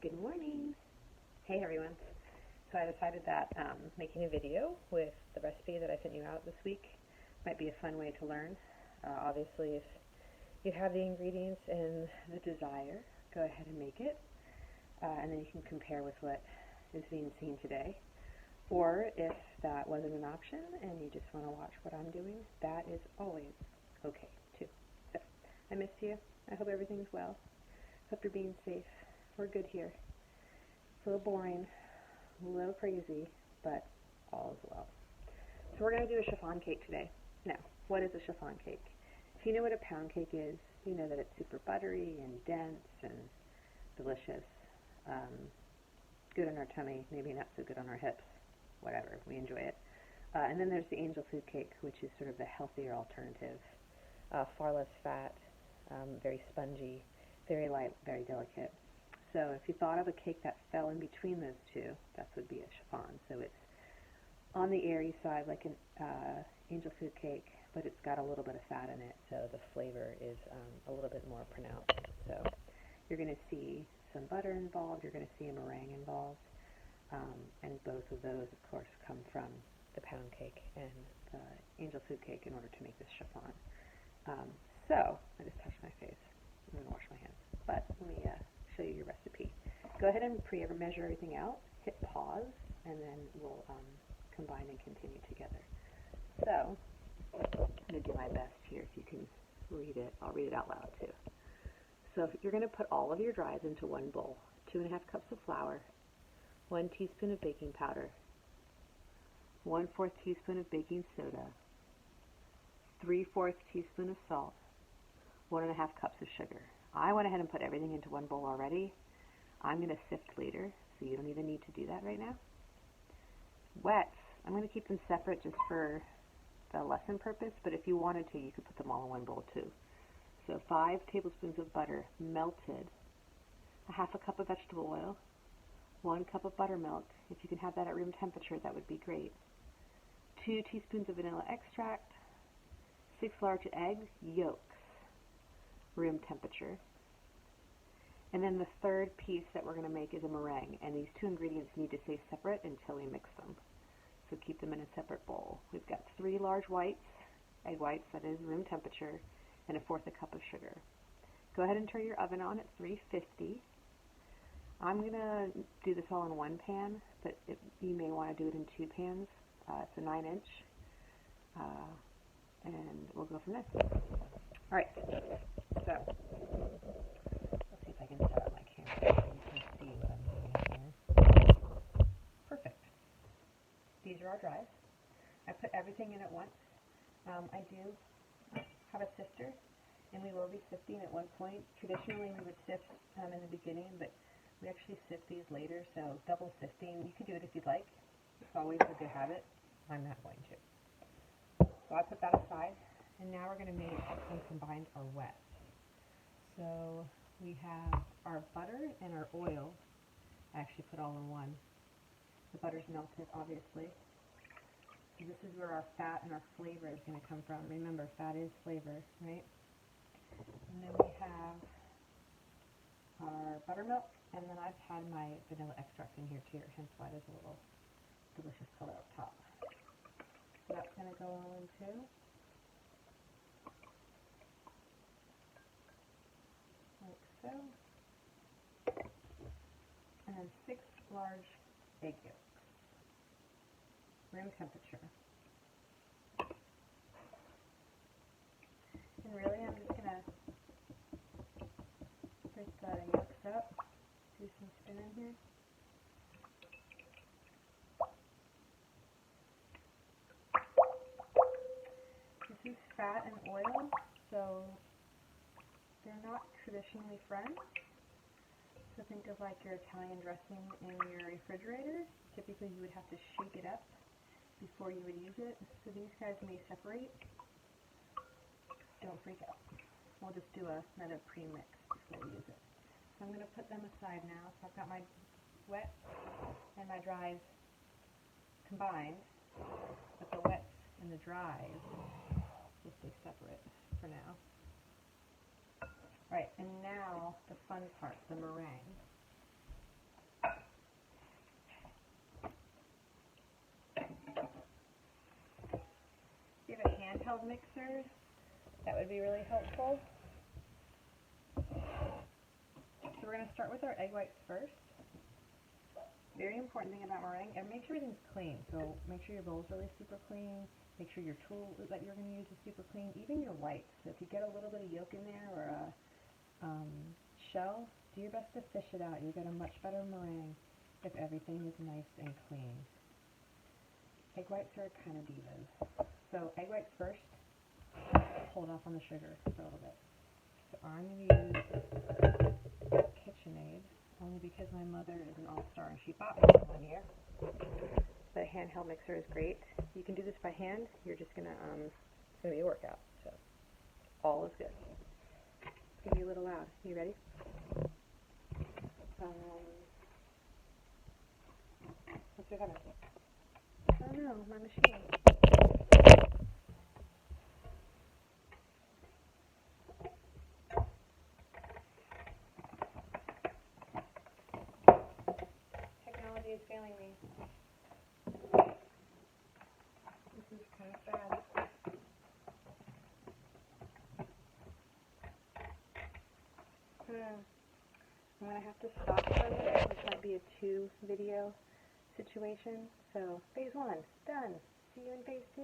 Good morning. Hey everyone. So I decided that making a video with the recipe that I sent you out this week might be a fun way to learn. Obviously, if you have the ingredients and the desire, go ahead and make it. And then you can compare with what is being seen today. Or if that wasn't an option and you just want to watch what I'm doing, that is always okay too. So I missed you. I hope everything's well. Hope you're being safe. We're good here. It's a little boring, a little crazy, but all is well. So we're going to do a chiffon cake today. Now, what is a chiffon cake? If you know what a pound cake is, you know that it's super buttery and dense and delicious. Good on our tummy, maybe not so good on our hips. Whatever, we enjoy it. And then there's the angel food cake, which is sort of the healthier alternative. Far less fat, very spongy, very light, very delicate. So if you thought of a cake that fell in between those two, that would be a chiffon. So it's on the airy side like an angel food cake, but it's got a little bit of fat in it, so the flavor is a little bit more pronounced. So you're going to see some butter involved, you're going to see a meringue involved, and both of those, of course, come from the pound cake and the angel food cake in order to make this chiffon. So I just touched my face. I'm going to wash my hands. But let me show you your recipe. Go ahead and measure everything out, hit pause, and then we'll combine and continue together. So I'm going to do my best here. If you can read it, I'll read it out loud too. So you're going to put all of your dries into one bowl. 2.5 cups of flour, 1 teaspoon of baking powder, 1/4 teaspoon of baking soda, 3/4 teaspoon of salt, 1.5 cups of sugar. I went ahead and put everything into one bowl already. I'm going to sift later, so you don't even need to do that right now. Wets, I'm going to keep them separate just for the lesson purpose, but if you wanted to, you could put them all in one bowl too. So 5 tablespoons of butter, melted, 1/2 cup of vegetable oil, 1 cup of buttermilk. If you can have that at room temperature, that would be great. 2 teaspoons of vanilla extract, 6 large egg yolks, room temperature. And then the third piece that we're going to make is a meringue, and these two ingredients need to stay separate until we mix them. So keep them in a separate bowl. We've got 3 large whites, egg whites, that is room temperature, and 1/4 cup of sugar. Go ahead and turn your oven on at 350. I'm going to do this all in one pan, but you may want to do it in 2 pans. It's a 9-inch, and we'll go from there. All right, so let's see if I can set up my camera so you can see what I'm doing here. Perfect. These are our dries. I put everything in at once. I do have a sifter, and we will be sifting at one point. Traditionally, we would sift in the beginning, but we actually sift these later, so double sifting. You can do it if you'd like. It's always a good habit. I'm not going to. So I put that aside, and now we're going to make and combine our wets. So we have our butter and our oil. I actually put all in one. The butter's melted, obviously. So this is where our fat and our flavor is going to come from. Remember, fat is flavor, right? And then we have our buttermilk, and then I've had my vanilla extract in here too, hence why there's a little delicious color up top. So that's going to go on too. Like so. And then 6 large egg yolks. Room temperature. And really, I'm just going to break the yolks up, do some spin in here. This is fat and oil, so they're not traditionally friends. So think of like your Italian dressing in your refrigerator. Typically you would have to shake it up before you would use it. So these guys may separate. Don't freak out. We'll just do another pre-mix before we use it. So I'm going to put them aside now. So I've got my wet and my dries combined, but the wets and the dries will stay separate for now. Right, and now the fun part, the meringue. handheld mixers, that would be really helpful. So we're going to start with our egg whites first. Very important thing about meringue, and make sure everything's clean. So make sure your bowl's really super clean. Make sure your tool that you're going to use is super clean. Even your whites. So if you get a little bit of yolk in there or a shell, do your best to fish it out. You'll get a much better meringue if everything is nice and clean. Egg whites are kind of divas. So egg whites first. Hold off on the sugar for a little bit. So I'm going to use KitchenAid, only because my mother is an all-star and she bought me one year. The handheld mixer is great. You can do this by hand. You're just gonna it's gonna be a workout. So all is good. It's gonna be a little loud. You ready? What's your coming? Oh no, my machine. Technology is failing me. This is kind of bad. I'm going to have to stop for a minute, which might be a 2 video situation. So phase 1, done. See you in phase 2.